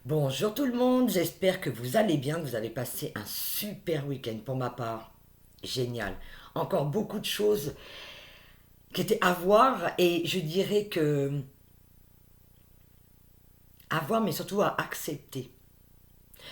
Bonjour tout le monde, j'espère que vous allez bien, que vous avez passé un super week-end pour ma part. Génial. Encore beaucoup de choses qui étaient à voir et je dirais que à voir mais surtout à accepter.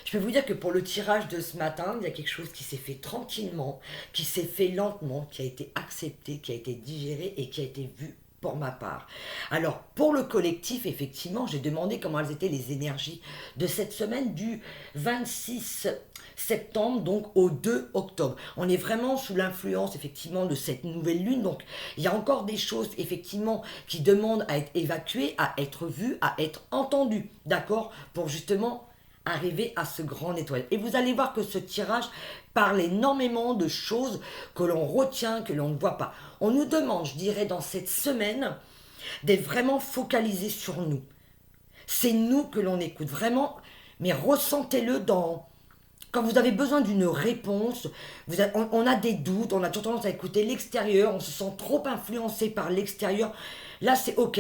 Je peux vous dire que pour le tirage de ce matin, il y a quelque chose qui s'est fait tranquillement, qui s'est fait lentement, qui a été accepté, qui a été digéré et qui a été vu pour ma part. Alors, pour le collectif, effectivement, j'ai demandé comment elles étaient les énergies de cette semaine du 26 septembre donc au 2 octobre. On est vraiment sous l'influence effectivement de cette nouvelle lune, donc il y a encore des choses effectivement qui demandent à être évacuées, à être vues, à être entendues, d'accord, pour justement arriver à ce grand nettoyage. Et vous allez voir que ce tirage parle énormément de choses que l'on retient, que l'on ne voit pas. On nous demande, je dirais, dans cette semaine, d'être vraiment focalisé sur nous. C'est nous que l'on écoute, vraiment, mais ressentez-le dans... Quand vous avez besoin d'une réponse, on a des doutes, on a toujours tendance à écouter l'extérieur, on se sent trop influencé par l'extérieur. Là, c'est OK.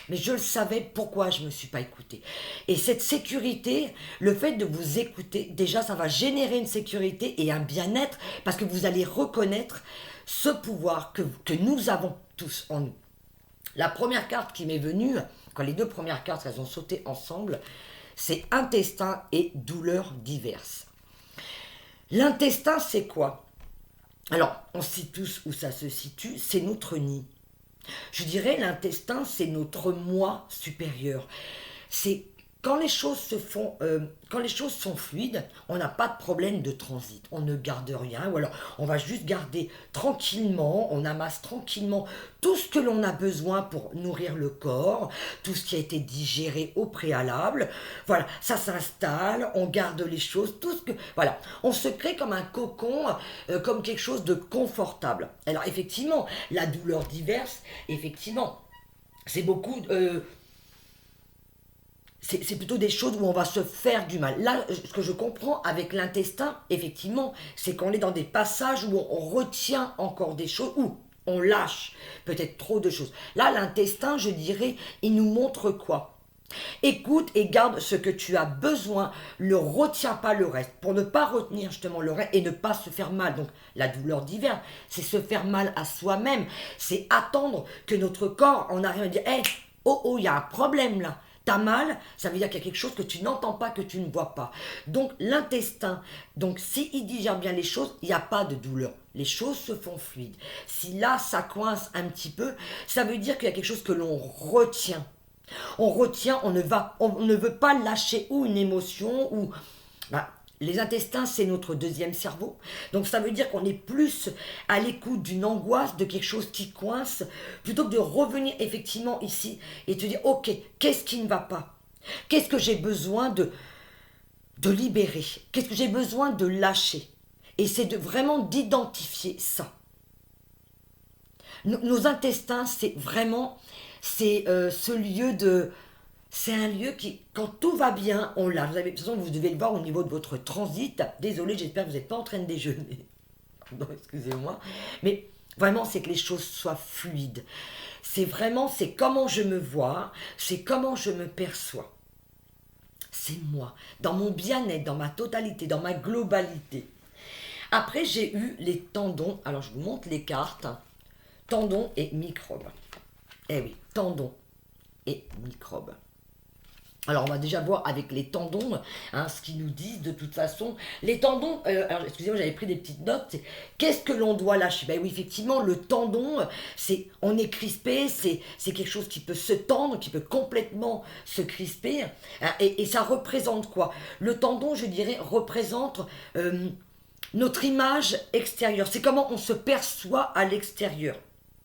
Mais je le savais, pourquoi je ne me suis pas écouté. Et cette sécurité, le fait de vous écouter, déjà, ça va générer une sécurité et un bien-être parce que vous allez reconnaître ce pouvoir que nous avons tous en nous. La première carte qui m'est venue, quand les deux premières cartes, elles ont sauté ensemble, c'est intestin et douleurs diverses. L'intestin, c'est quoi? Alors, on sait tous où ça se situe, c'est notre nid. Je dirais l'intestin, c'est notre moi supérieur. C'est quand les choses se font, quand les choses sont fluides, on n'a pas de problème de transit. On ne garde rien, ou alors on va juste garder tranquillement, on amasse tranquillement tout ce que l'on a besoin pour nourrir le corps, tout ce qui a été digéré au préalable. Voilà, ça s'installe, on garde les choses, tout ce que, voilà, on se crée comme un cocon, comme quelque chose de confortable. Alors effectivement, la douleur diverse, effectivement, c'est beaucoup. C'est plutôt des choses où on va se faire du mal. Là, ce que je comprends avec l'intestin, effectivement, c'est qu'on est dans des passages où on retient encore des choses, où on lâche peut-être trop de choses. Là, l'intestin, je dirais, il nous montre quoi? Écoute et garde ce que tu as besoin, ne retiens pas le reste, pour ne pas retenir justement le reste et ne pas se faire mal. Donc la douleur diverse, c'est se faire mal à soi-même, c'est attendre que notre corps en arrive à dire, hé, oh oh, il y a un problème là. T'as mal, ça veut dire qu'il y a quelque chose que tu n'entends pas, que tu ne vois pas. Donc l'intestin, donc s'il digère bien les choses, il n'y a pas de douleur. Les choses se font fluides. Si là, ça coince un petit peu, ça veut dire qu'il y a quelque chose que l'on retient. On retient, on ne veut pas lâcher ou une émotion ou bah, les intestins, c'est notre deuxième cerveau. Donc ça veut dire qu'on est plus à l'écoute d'une angoisse, de quelque chose qui coince, plutôt que de revenir effectivement ici et te dire, ok, qu'est-ce qui ne va pas? Qu'est-ce que j'ai besoin de libérer? Qu'est-ce que j'ai besoin de lâcher? Et c'est vraiment d'identifier ça. Nos intestins, c'est vraiment, c'est ce lieu de... C'est un lieu qui, quand tout va bien, on l'a. De toute façon, vous devez le voir au niveau de votre transit. Désolé, j'espère que vous n'êtes pas en train de déjeuner. Pardon, excusez-moi. Mais vraiment, c'est que les choses soient fluides. C'est vraiment, c'est comment je me vois, c'est comment je me perçois. C'est moi, dans mon bien-être, dans ma totalité, dans ma globalité. Après, j'ai eu les tendons. Alors, je vous montre les cartes. Tendons et microbes. Eh oui, tendons et microbes. Alors, on va déjà voir avec les tendons, hein, ce qu'ils nous disent de toute façon. Les tendons, alors excusez-moi, j'avais pris des petites notes. Qu'est-ce que l'on doit lâcher? Ben oui, effectivement, le tendon, on est crispé, c'est quelque chose qui peut se tendre, qui peut complètement se crisper. Hein, et ça représente quoi? Le tendon, je dirais, représente notre image extérieure. C'est comment on se perçoit à l'extérieur.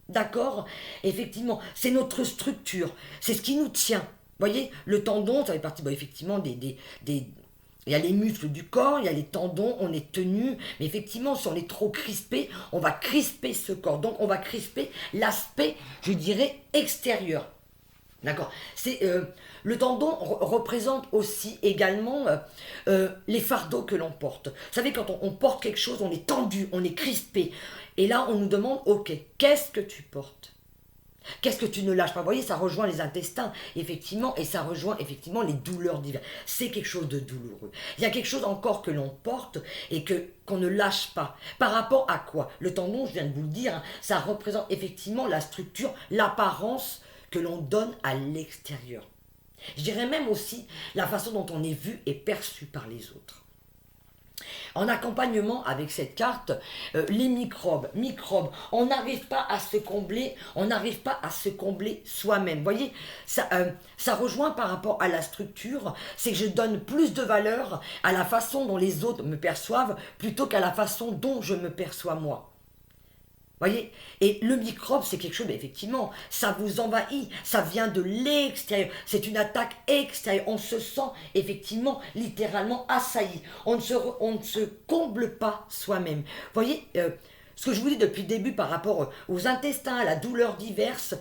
D'accord? Effectivement, c'est notre structure, c'est ce qui nous tient. Vous voyez, le tendon, ça fait partie, bon, effectivement, il y a les muscles du corps, il y a les tendons, on est tenu, mais effectivement, si on est trop crispé, on va crisper ce corps. Donc, on va crisper l'aspect, je dirais, extérieur. D'accord. Le tendon représente aussi également les fardeaux que l'on porte. Vous savez, quand on porte quelque chose, on est tendu, on est crispé. Et là, on nous demande, ok, qu'est-ce que tu portes? Qu'est-ce que tu ne lâches pas? Vous voyez, ça rejoint les intestins, effectivement, et ça rejoint effectivement les douleurs diverses. C'est quelque chose de douloureux. Il y a quelque chose encore que l'on porte et qu'on ne lâche pas. Par rapport à quoi? Le tendon, je viens de vous le dire, hein, ça représente effectivement la structure, l'apparence que l'on donne à l'extérieur. Je dirais même aussi la façon dont on est vu et perçu par les autres. En accompagnement avec cette carte, les microbes, on n'arrive pas à se combler, on n'arrive pas à se combler soi-même. Vous voyez, ça rejoint par rapport à la structure, c'est que je donne plus de valeur à la façon dont les autres me perçoivent plutôt qu'à la façon dont je me perçois moi. Voyez? Et le microbe, c'est quelque chose, effectivement, ça vous envahit, ça vient de l'extérieur, c'est une attaque extérieure, on se sent effectivement littéralement assailli, on ne se comble pas soi-même. Voyez, ce que je vous dis depuis le début par rapport aux intestins, à la douleur diverse,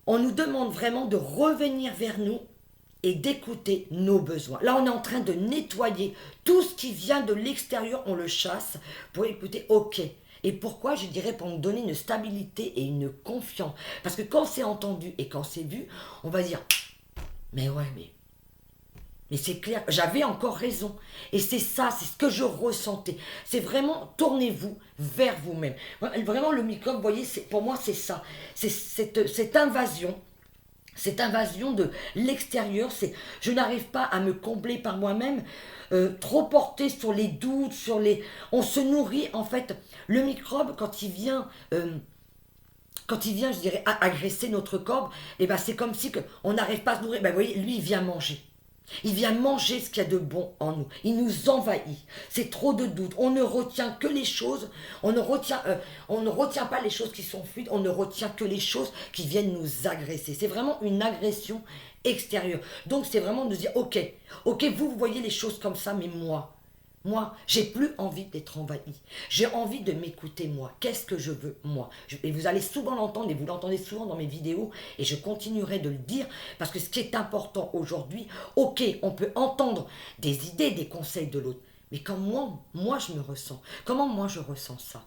on nous demande vraiment de revenir vers nous et d'écouter nos besoins. Là, on est en train de nettoyer tout ce qui vient de l'extérieur, on le chasse pour écouter, ok. Et pourquoi? Je dirais pour nous donner une stabilité et une confiance. Parce que quand c'est entendu et quand c'est vu, on va dire, mais ouais, mais c'est clair, j'avais encore raison. Et c'est ça, c'est ce que je ressentais. C'est vraiment, tournez-vous vers vous-même. Vraiment, le microbe, vous voyez, pour moi, c'est ça. C'est cette invasion. Cette invasion de l'extérieur, c'est je n'arrive pas à me combler par moi-même, trop porté sur les doutes, on se nourrit en fait. Le microbe, quand il vient, je dirais, agresser notre corps, et ben c'est comme si on n'arrive pas à se nourrir. Ben vous voyez, lui, il vient manger. Il vient manger ce qu'il y a de bon en nous. Il nous envahit. C'est trop de doutes. On ne retient que les choses. On ne retient pas les choses qui sont fluides. On ne retient que les choses qui viennent nous agresser. C'est vraiment une agression extérieure. Donc c'est vraiment de dire, ok, vous voyez les choses comme ça, mais moi, j'ai plus envie d'être envahi. J'ai envie de m'écouter moi. Qu'est-ce que je veux moi? Et vous allez souvent l'entendre, et vous l'entendez souvent dans mes vidéos, et je continuerai de le dire, parce que ce qui est important aujourd'hui, ok, on peut entendre des idées, des conseils de l'autre, mais comment moi je me ressens? Comment moi je ressens ça?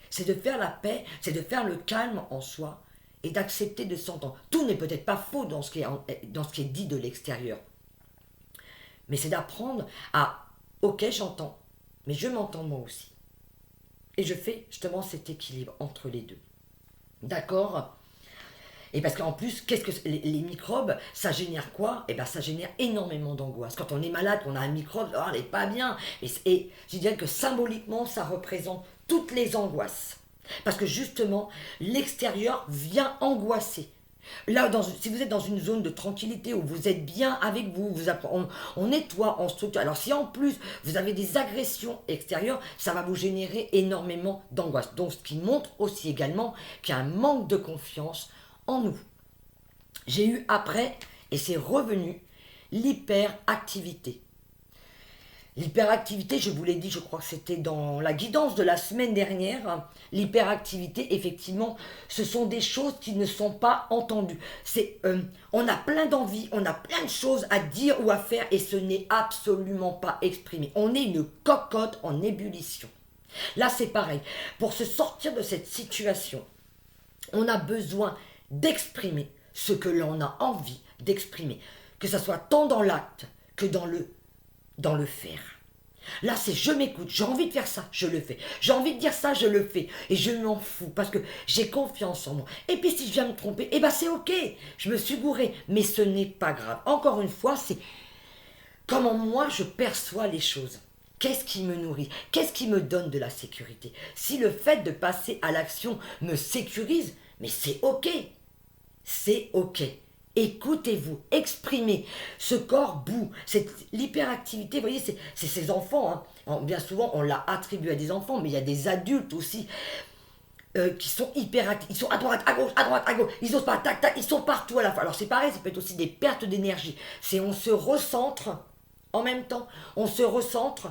C'est de faire la paix, c'est de faire le calme en soi, et d'accepter de s'entendre. Tout n'est peut-être pas faux dans ce qui est dit de l'extérieur, mais c'est d'apprendre à ok, j'entends, mais je m'entends moi aussi. Et je fais justement cet équilibre entre les deux. D'accord? Et parce qu'en plus, qu'est-ce que les microbes, ça génère quoi? Eh bien, ça génère énormément d'angoisse. Quand on est malade, qu'on a un microbe, oh, on n'est pas bien. Et je dirais que symboliquement, ça représente toutes les angoisses. Parce que justement, l'extérieur vient angoisser. Là, si vous êtes dans une zone de tranquillité où vous êtes bien avec vous, on nettoie, on structure. Alors si en plus vous avez des agressions extérieures, ça va vous générer énormément d'angoisse. Donc ce qui montre aussi également qu'il y a un manque de confiance en nous. J'ai eu après, et c'est revenu, l'hyperactivité. L'hyperactivité, je vous l'ai dit, je crois que c'était dans la guidance de la semaine dernière. L'hyperactivité, effectivement, ce sont des choses qui ne sont pas entendues. On a plein d'envie, on a plein de choses à dire ou à faire et ce n'est absolument pas exprimé. On est une cocotte en ébullition. Là, c'est pareil. Pour se sortir de cette situation, on a besoin d'exprimer ce que l'on a envie d'exprimer. Que ce soit tant dans l'acte que dans le faire. Là, c'est je m'écoute, j'ai envie de faire ça, je le fais. J'ai envie de dire ça, je le fais. Et je m'en fous parce que j'ai confiance en moi. Et puis si je viens me tromper, eh ben c'est ok, je me suis bourré. Mais ce n'est pas grave. Encore une fois, c'est comment moi je perçois les choses. Qu'est-ce qui me nourrit? Qu'est-ce qui me donne de la sécurité? Si le fait de passer à l'action me sécurise, mais c'est ok. C'est ok. Écoutez-vous, exprimez. Ce corps bout, l'hyperactivité, vous voyez, c'est ces enfants. Hein. Bien souvent, on l'a attribué à des enfants, mais il y a des adultes aussi qui sont hyperactifs. Ils sont à droite, à gauche. Ils osent pas, tac, tac, ils sont partout à la fois. Alors c'est pareil, ça peut être aussi des pertes d'énergie. C'est on se recentre en même temps. On se recentre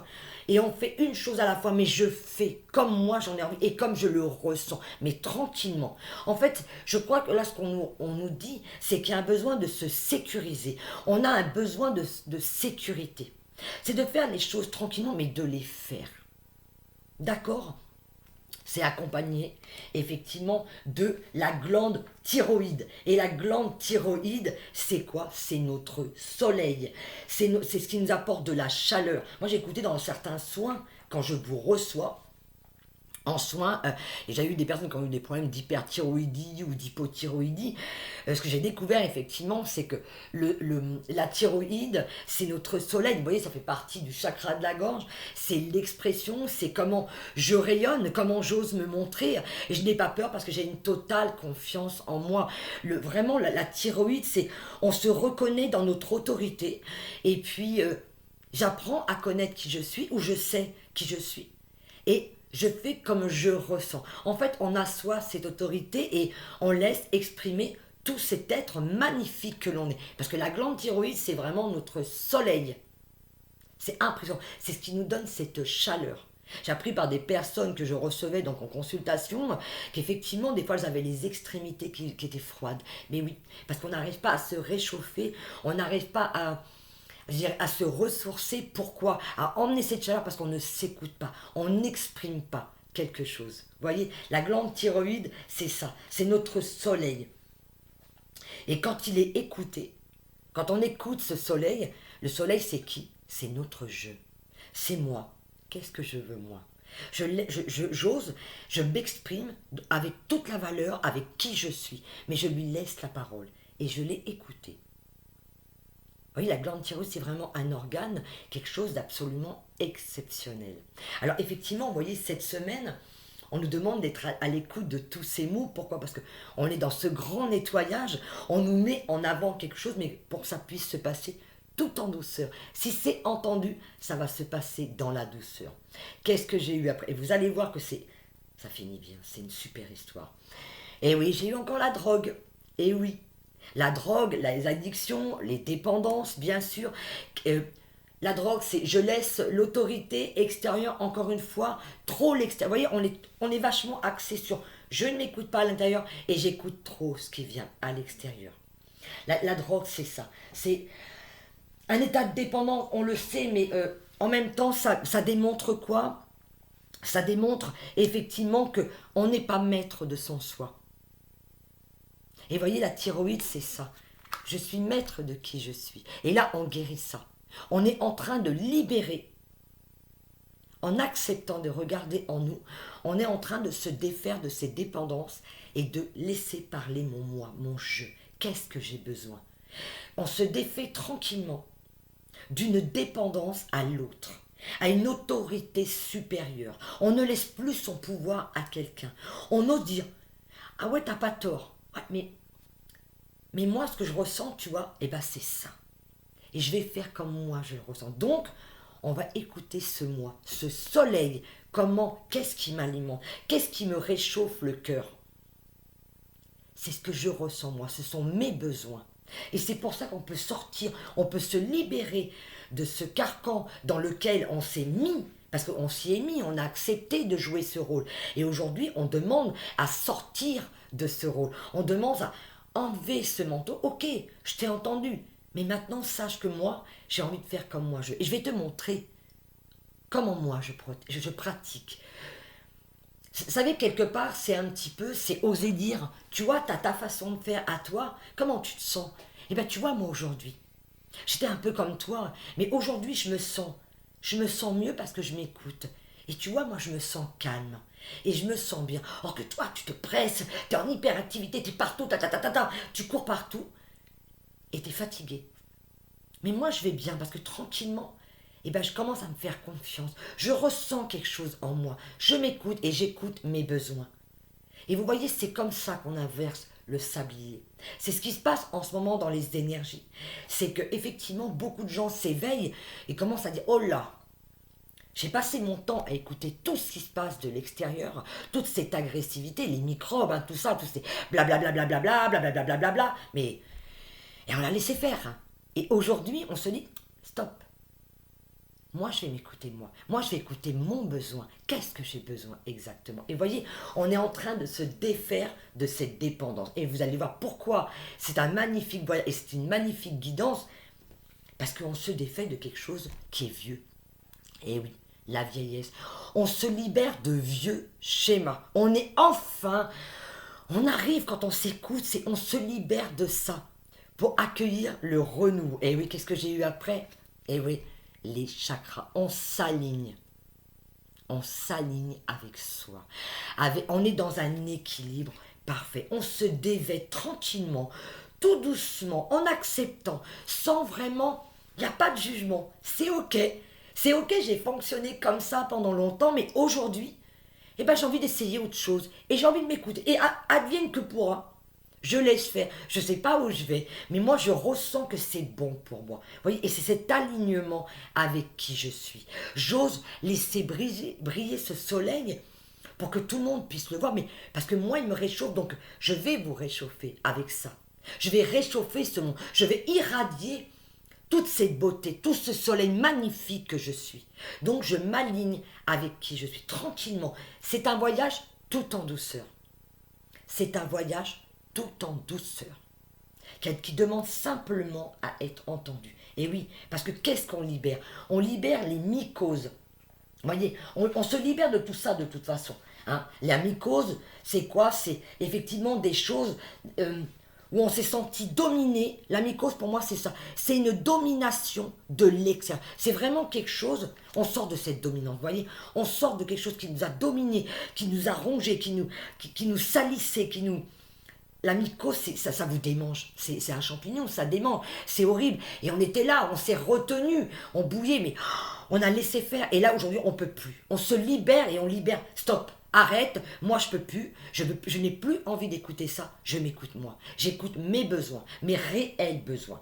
et on fait une chose à la fois, mais je fais comme moi j'en ai envie et comme je le ressens, mais tranquillement. En fait, je crois que là, ce qu'on nous dit, c'est qu'il y a un besoin de se sécuriser. On a un besoin de sécurité. C'est de faire les choses tranquillement, mais de les faire. D'accord? c'est accompagné effectivement de la glande thyroïde. Et la glande thyroïde, c'est quoi? C'est notre soleil. C'est ce qui nous apporte de la chaleur. Moi, j'ai écouté dans certains soins, quand je vous reçois, en soins, et j'ai eu des personnes qui ont eu des problèmes d'hyperthyroïdie ou d'hypothyroïdie. Ce que j'ai découvert effectivement, c'est que la thyroïde, c'est notre soleil. Vous voyez, ça fait partie du chakra de la gorge. C'est l'expression, c'est comment je rayonne, comment j'ose me montrer. Et je n'ai pas peur parce que j'ai une totale confiance en moi. Vraiment, la thyroïde, c'est on se reconnaît dans notre autorité. Et puis, j'apprends à connaître qui je suis ou je sais qui je suis. Et je fais comme je ressens. En fait, on assoit cette autorité et on laisse exprimer tout cet être magnifique que l'on est. Parce que la glande thyroïde, c'est vraiment notre soleil. C'est impressionnant. C'est ce qui nous donne cette chaleur. J'ai appris par des personnes que je recevais donc en consultation qu'effectivement, des fois, elles avaient les extrémités qui étaient froides. Mais oui, parce qu'on n'arrive pas à se réchauffer, on n'arrive pas à se ressourcer. Pourquoi? À emmener cette chaleur parce qu'on ne s'écoute pas, on n'exprime pas quelque chose. Vous voyez, la glande thyroïde, c'est ça, c'est notre soleil. Et quand il est écouté, quand on écoute ce soleil, le soleil c'est qui? C'est notre je. C'est moi. Qu'est-ce que je veux moi? J'ose, je m'exprime avec toute la valeur, avec qui je suis, mais je lui laisse la parole et je l'ai écouté. Vous voyez, la glande thyroïde, c'est vraiment un organe, quelque chose d'absolument exceptionnel. Alors effectivement, vous voyez, cette semaine, on nous demande d'être à l'écoute de tous ces mots. Pourquoi? Parce qu'on est dans ce grand nettoyage, on nous met en avant quelque chose, mais pour que ça puisse se passer tout en douceur. Si c'est entendu, ça va se passer dans la douceur. Qu'est-ce que j'ai eu après? Et vous allez voir que ça finit bien, c'est une super histoire. Et oui, j'ai eu encore la drogue. Et oui, la drogue, les addictions, les dépendances, bien sûr. La drogue, c'est je laisse l'autorité extérieure, encore une fois, trop l'extérieur. Vous voyez, on est vachement axé sur je ne m'écoute pas à l'intérieur et j'écoute trop ce qui vient à l'extérieur. La drogue, c'est ça. C'est un état de dépendance, on le sait, mais en même temps, ça démontre quoi? Ça démontre effectivement qu'on n'est pas maître de son soi. Et voyez, la thyroïde, c'est ça. Je suis maître de qui je suis. Et là, on guérit ça. On est en train de libérer. En acceptant de regarder en nous, on est en train de se défaire de ces dépendances et de laisser parler mon moi, mon je. Qu'est-ce que j'ai besoin? On se défait tranquillement d'une dépendance à l'autre, à une autorité supérieure. On ne laisse plus son pouvoir à quelqu'un. On ose dire « Ah ouais, t'as pas tort. Ouais, mais moi, ce que je ressens, tu vois, eh ben c'est ça. Et je vais faire comme moi je le ressens. » Donc, on va écouter ce moi, ce soleil. Comment, qu'est-ce qui m'alimente? Qu'est-ce qui me réchauffe le cœur? C'est ce que je ressens moi, ce sont mes besoins. Et c'est pour ça qu'on peut sortir, on peut se libérer de ce carcan dans lequel on s'est mis, parce qu'on s'y est mis, on a accepté de jouer ce rôle. Et aujourd'hui, on demande à sortir de ce rôle. On demande à enlever ce manteau. Ok, je t'ai entendu, mais maintenant sache que moi, j'ai envie de faire comme moi je veux. Et je vais te montrer comment moi je pratique. Vous savez, quelque part, c'est un petit peu, c'est oser dire, tu vois, t'as ta façon de faire à toi, comment tu te sens? Eh bien, tu vois, moi, aujourd'hui, j'étais un peu comme toi, mais aujourd'hui, je me sens mieux parce que je m'écoute. Et tu vois, moi, je me sens calme. Et je me sens bien. Or que toi, tu te presses, t'es en hyperactivité, t'es partout, tu cours partout, et t'es fatigué. Mais moi, je vais bien parce que tranquillement, eh ben, je commence à me faire confiance. Je ressens quelque chose en moi. Je m'écoute et j'écoute mes besoins. Et vous voyez, c'est comme ça qu'on inverse le sablier. C'est ce qui se passe en ce moment dans les énergies. C'est que effectivement, beaucoup de gens s'éveillent et commencent à dire « Oh là, j'ai passé mon temps à écouter tout ce qui se passe de l'extérieur, toute cette agressivité, les microbes, hein, tout ça, tout ces blablabla, blablabla, mais et on l'a laissé faire. Hein. Et aujourd'hui, on se dit « Stop. » Moi, je vais m'écouter moi. Moi, je vais écouter mon besoin. Qu'est-ce que j'ai besoin exactement? Et vous voyez, on est en train de se défaire de cette dépendance. Et vous allez voir pourquoi c'est un magnifique voyage et c'est une magnifique guidance. Parce qu'on se défait de quelque chose qui est vieux. Et oui, la vieillesse. On se libère de vieux schémas. On est enfin, on arrive quand on s'écoute, on se libère de ça pour accueillir le renouveau. Et oui, qu'est-ce que j'ai eu après? Et oui, les chakras. On s'aligne avec soi. On est dans un équilibre parfait. On se dévêt tranquillement, tout doucement, en acceptant, sans vraiment... Il n'y a pas de jugement. C'est ok. C'est ok, j'ai fonctionné comme ça pendant longtemps, mais aujourd'hui, eh ben, j'ai envie d'essayer autre chose. Et j'ai envie de m'écouter. Et advienne que pourra. Je laisse faire. Je ne sais pas où je vais, mais moi, je ressens que c'est bon pour moi. Vous voyez, et c'est cet alignement avec qui je suis. J'ose laisser briller ce soleil pour que tout le monde puisse le voir, mais parce que moi, il me réchauffe, donc je vais vous réchauffer avec ça. Je vais réchauffer ce monde. Je vais irradier toute cette beauté, tout ce soleil magnifique que je suis. Donc, je m'aligne avec qui je suis, tranquillement. C'est un voyage tout en douceur. C'est un voyage tout en douceur, qui demande simplement à être entendu. Et oui, parce que qu'est-ce qu'on libère? On libère les mycoses. Vous voyez, on se libère de tout ça de toute façon. Hein. La mycose, c'est quoi? C'est effectivement des choses où on s'est senti dominé. La mycose, pour moi, c'est ça. C'est une domination de l'extérieur. C'est vraiment quelque chose, on sort de cette dominance, vous voyez? On sort de quelque chose qui nous a dominé, qui nous a rongé, qui nous salissait, qui nous... La mycose, ça vous démange. C'est un champignon, ça démange. C'est horrible. Et on était là, on s'est retenu, on bouillait, mais on a laissé faire. Et là, aujourd'hui, on ne peut plus. On se libère et on libère. Stop, arrête, moi je peux plus. Je n'ai plus envie d'écouter ça. Je m'écoute moi. J'écoute mes besoins, mes réels besoins.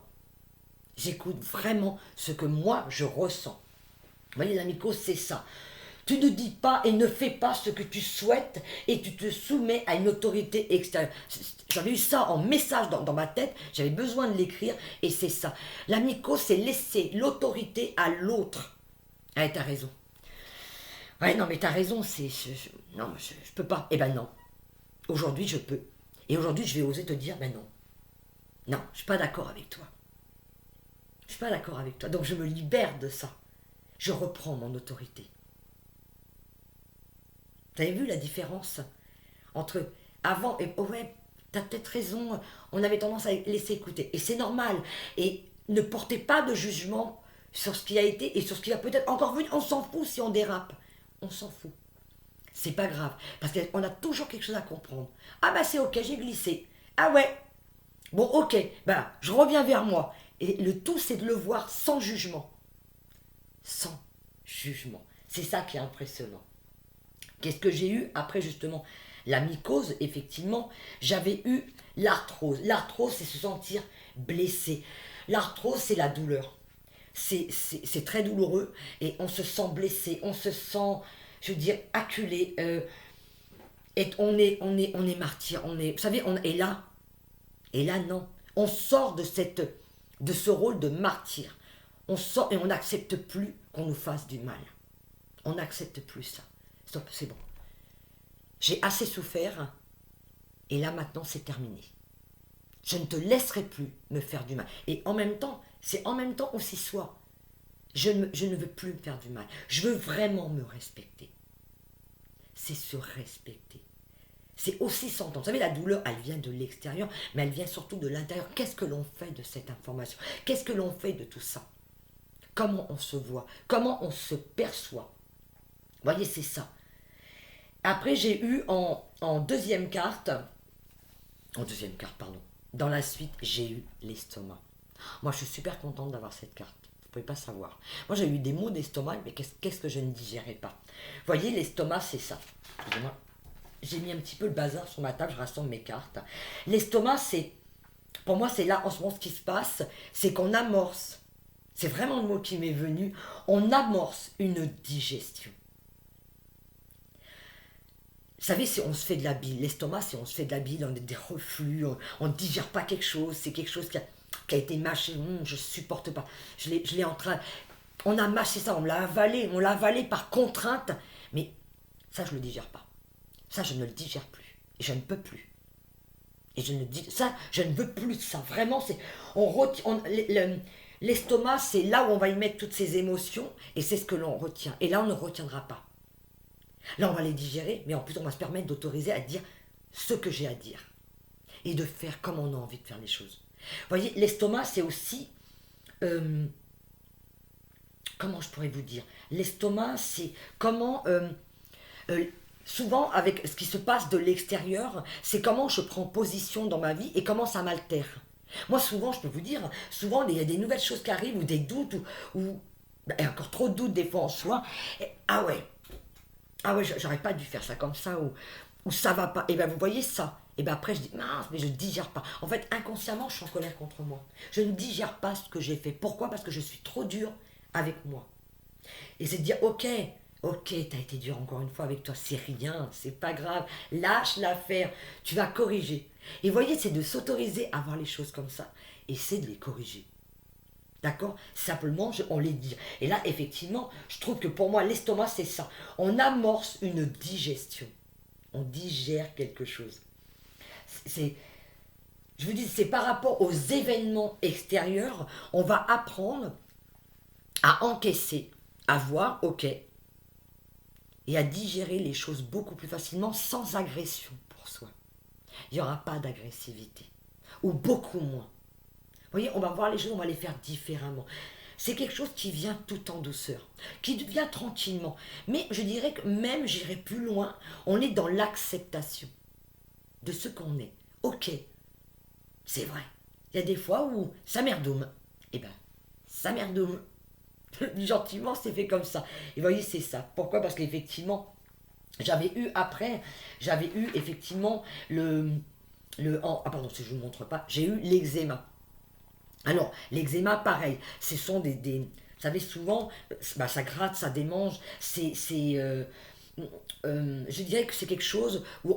J'écoute vraiment ce que moi je ressens. Vous voyez, la mycose, c'est ça. Tu ne dis pas et ne fais pas ce que tu souhaites et tu te soumets à une autorité extérieure. J'avais eu ça en message dans ma tête, j'avais besoin de l'écrire et c'est ça. La mycose, c'est laisser l'autorité à l'autre. Ah, t'as raison. Ouais, non, mais t'as raison, non, je peux pas. Eh ben non. Aujourd'hui, je peux. Et aujourd'hui, je vais oser te dire, ben non. Non, je suis pas d'accord avec toi. Je suis pas d'accord avec toi. Donc je me libère de ça. Je reprends mon autorité. Vous avez vu la différence entre avant et... Oh ouais, t'as peut-être raison, on avait tendance à laisser écouter. Et c'est normal. Et ne portez pas de jugement sur ce qui a été et sur ce qui va peut-être encore venir. On s'en fout si on dérape. On s'en fout. C'est pas grave. Parce qu'on a toujours quelque chose à comprendre. Ah bah c'est ok, j'ai glissé. Ah ouais. Bon ok, bah je reviens vers moi. Et le tout c'est de le voir sans jugement. Sans jugement. C'est ça qui est impressionnant. Qu'est-ce que j'ai eu après justement la mycose? Effectivement, j'avais eu l'arthrose. L'arthrose, c'est se sentir blessé. L'arthrose, c'est la douleur. C'est très douloureux et on se sent blessé, on se sent, je veux dire, acculé. Et on est martyr. Vous savez, et là non. On sort de ce rôle de martyr. On sort et on n'accepte plus qu'on nous fasse du mal. On n'accepte plus ça. Stop, c'est bon. J'ai assez souffert et là maintenant c'est terminé. Je ne te laisserai plus me faire du mal. Et en même temps, c'est en même temps aussi soi. Je ne veux plus me faire du mal. Je veux vraiment me respecter. C'est se respecter. C'est aussi s'entendre. Vous savez, la douleur, elle vient de l'extérieur, mais elle vient surtout de l'intérieur. Qu'est-ce que l'on fait de cette information? Qu'est-ce que l'on fait de tout ça? Comment on se voit? Comment on se perçoit? Vous voyez, c'est ça. Après, j'ai eu en deuxième carte, pardon, dans la suite, j'ai eu l'estomac. Moi, je suis super contente d'avoir cette carte. Vous ne pouvez pas savoir. Moi, j'ai eu des maux d'estomac, mais qu'est-ce que je ne digérais pas? Vous voyez, l'estomac, c'est ça. Excusez-moi. J'ai mis un petit peu le bazar sur ma table, je rassemble mes cartes. L'estomac, pour moi, c'est là, en ce moment, ce qui se passe, c'est qu'on amorce, c'est vraiment le mot qui m'est venu, on amorce une digestion. Vous savez, si on se fait de la bile, l'estomac, si on se fait de la bile, on a des reflux, on ne digère pas quelque chose, c'est quelque chose qui a été mâché, je ne supporte pas. Je l'ai en train... On a mâché ça, on l'a avalé par contrainte, mais ça, je ne le digère pas. Ça, je ne le digère plus. Et je ne peux plus. Et je ne veux plus de ça. Vraiment, c'est... L'estomac, c'est là où on va y mettre toutes ces émotions et c'est ce que l'on retient. Et là, on ne retiendra pas. Là, on va les digérer, mais en plus, on va se permettre d'autoriser à dire ce que j'ai à dire et de faire comme on a envie de faire les choses. Vous voyez, l'estomac, c'est aussi... comment je pourrais vous dire? L'estomac, c'est comment... euh, souvent, avec ce qui se passe de l'extérieur, c'est comment je prends position dans ma vie et comment ça m'altère. Moi, souvent, je peux vous dire, souvent, il y a des nouvelles choses qui arrivent ou des doutes ou et encore trop de doutes des fois en soi. Ah ouais, j'aurais pas dû faire ça comme ça ou ça va pas. Et bien, vous voyez ça. Et bien après, je dis, mince, mais je ne digère pas. En fait, inconsciemment, je suis en colère contre moi. Je ne digère pas ce que j'ai fait. Pourquoi? Parce que je suis trop dur avec moi. Et c'est de dire, ok, t'as été dur encore une fois avec toi, c'est rien, c'est pas grave, lâche l'affaire, tu vas corriger. Et vous voyez, c'est de s'autoriser à voir les choses comme ça, et c'est de les corriger. D'accord? Simplement, on les dit. Et là, effectivement, je trouve que pour moi, l'estomac, c'est ça. On amorce une digestion. On digère quelque chose. C'est, je vous dis, c'est par rapport aux événements extérieurs, on va apprendre à encaisser, à voir, ok, et à digérer les choses beaucoup plus facilement sans agression pour soi. Il n'y aura pas d'agressivité, ou beaucoup moins. Vous voyez, on va voir les choses, on va les faire différemment. C'est quelque chose qui vient tout en douceur, qui vient tranquillement. Mais je dirais que même, j'irai plus loin, on est dans l'acceptation de ce qu'on est. Ok, c'est vrai. Il y a des fois où ça merdoum. Eh ben, ça merdoum. Gentiment, c'est fait comme ça. Et vous voyez, c'est ça. Pourquoi? Parce qu'effectivement, j'avais eu effectivement pardon, si je ne vous montre pas, j'ai eu l'eczéma. Alors, l'eczéma, pareil, ce sont vous savez, souvent, ça gratte, ça démange, je dirais que c'est quelque chose où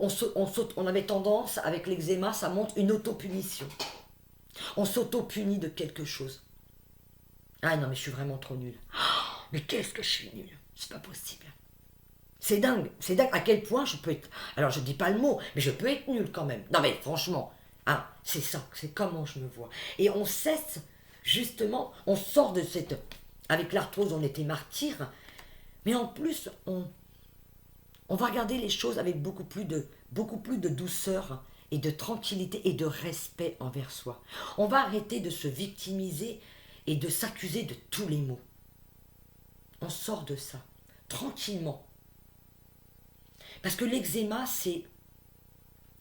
on avait tendance, avec l'eczéma, ça montre une autopunition. On s'auto-punit de quelque chose. Ah non, mais je suis vraiment trop nulle. Mais qu'est-ce que je suis nulle? C'est pas possible. C'est dingue à quel point je peux être... Alors je dis pas le mot, mais je peux être nulle quand même. Non mais franchement, c'est ça, c'est comment je me vois. Et on cesse, justement, on sort de cette... Avec l'arthrose, on était martyrs, mais en plus, on va regarder les choses avec beaucoup plus de douceur et de tranquillité et de respect envers soi. On va arrêter de se victimiser et de s'accuser de tous les maux. On sort de ça, tranquillement. Parce que l'eczéma,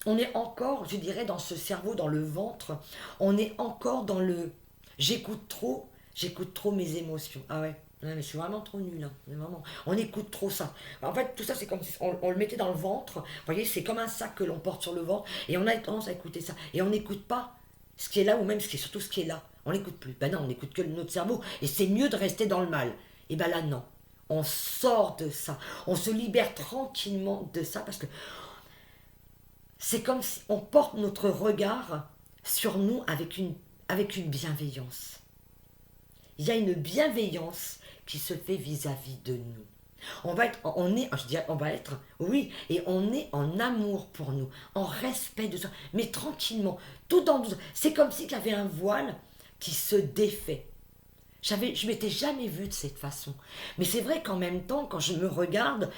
on est encore, je dirais, dans ce cerveau, dans le ventre, on est encore dans le j'écoute trop mes émotions. Ah ouais, mais je suis vraiment trop nulle. Hein. Vraiment, on écoute trop ça. En fait, tout ça, c'est comme si on le mettait dans le ventre. Vous voyez, c'est comme un sac que l'on porte sur le ventre et on a tendance à écouter ça. Et on n'écoute pas ce qui est là ou même surtout ce qui est là. On n'écoute plus. Ben non, on n'écoute que notre cerveau. Et c'est mieux de rester dans le mal. Et ben là, non. On sort de ça. On se libère tranquillement de ça parce que c'est comme si on porte notre regard sur nous avec une bienveillance. Il y a une bienveillance qui se fait vis-à-vis de nous. Oui, et on est en amour pour nous, en respect de soi, mais tranquillement, tout dans douceur. C'est comme s'il y avait un voile qui se défait. Je m'étais jamais vue de cette façon. Mais c'est vrai qu'en même temps, quand je me regarde,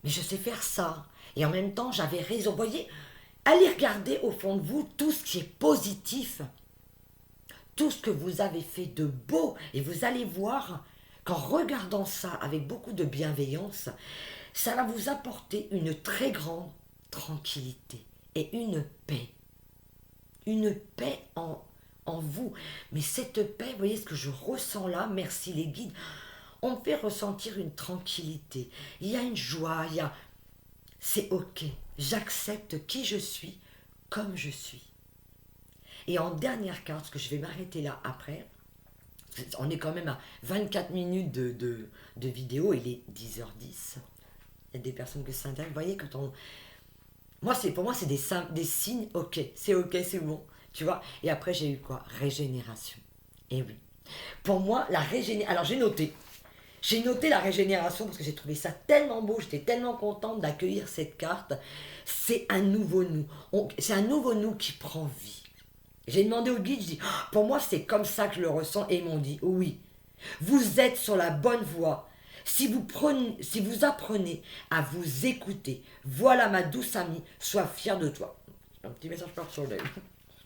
mais je sais faire ça. Et en même temps, j'avais raison. Vous voyez, allez regarder au fond de vous tout ce qui est positif, tout ce que vous avez fait de beau. Et vous allez voir qu'en regardant ça avec beaucoup de bienveillance, ça va vous apporter une très grande tranquillité et une paix. Une paix en vous. Mais cette paix, vous voyez ce que je ressens là, merci les guides, on me fait ressentir une tranquillité. Il y a une joie, c'est ok. J'accepte qui je suis comme je suis. Et en dernière carte, parce que je vais m'arrêter là après, on est quand même à 24 minutes de vidéo, il est 10h10. Il y a des personnes que ça intéresse. Vous voyez, quand on... Pour moi, c'est des signes, ok, c'est bon. Tu vois. Et après, j'ai eu quoi? Régénération. Et oui. Pour moi, la régénération... Alors, j'ai noté. J'ai noté la régénération parce que j'ai trouvé ça tellement beau. J'étais tellement contente d'accueillir cette carte. C'est un nouveau nous. C'est un nouveau nous qui prend vie. J'ai demandé au guide, je dis, oh, pour moi c'est comme ça que je le ressens, et ils m'ont dit, oui, vous êtes sur la bonne voie. Si vous apprenez à vous écouter, voilà ma douce amie, sois fière de toi. Un petit message personnel.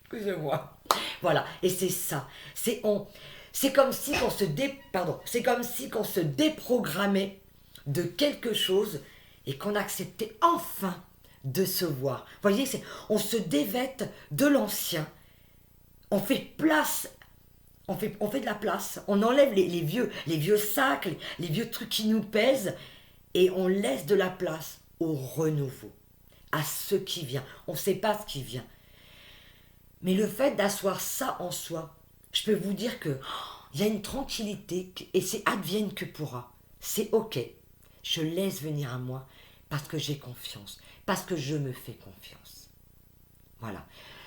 Excusez-moi. Voilà, et c'est ça. C'est comme si c'est comme si qu'on se déprogrammait de quelque chose et qu'on acceptait enfin de se voir. Vous voyez, on se dévête de l'ancien, on fait place, on fait de la place, on enlève les vieux sacs, les vieux trucs qui nous pèsent, et on laisse de la place au renouveau, à ce qui vient. On ne sait pas ce qui vient. Mais le fait d'asseoir ça en soi, je peux vous dire que il y a une tranquillité et c'est advienne que pourra. C'est ok. Je laisse venir à moi parce que j'ai confiance, parce que je me fais confiance. Voilà.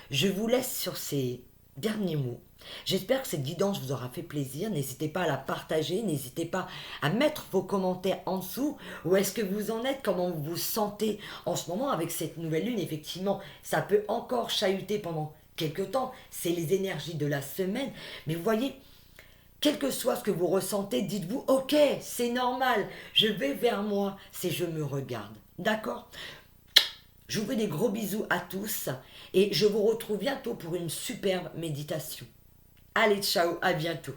Je vous laisse sur ces derniers mots. J'espère que cette guidance vous aura fait plaisir. N'hésitez pas à la partager, n'hésitez pas à mettre vos commentaires en dessous. Où est-ce que vous en êtes? Comment vous vous sentez en ce moment avec cette nouvelle lune? Effectivement, ça peut encore chahuter pendant quelque temps. C'est les énergies de la semaine. Mais vous voyez, quel que soit ce que vous ressentez, dites-vous, ok, c'est normal, je vais vers moi, c'est je me regarde. D'accord? Je vous fais des gros bisous à tous et je vous retrouve bientôt pour une superbe méditation. Allez, ciao, à bientôt.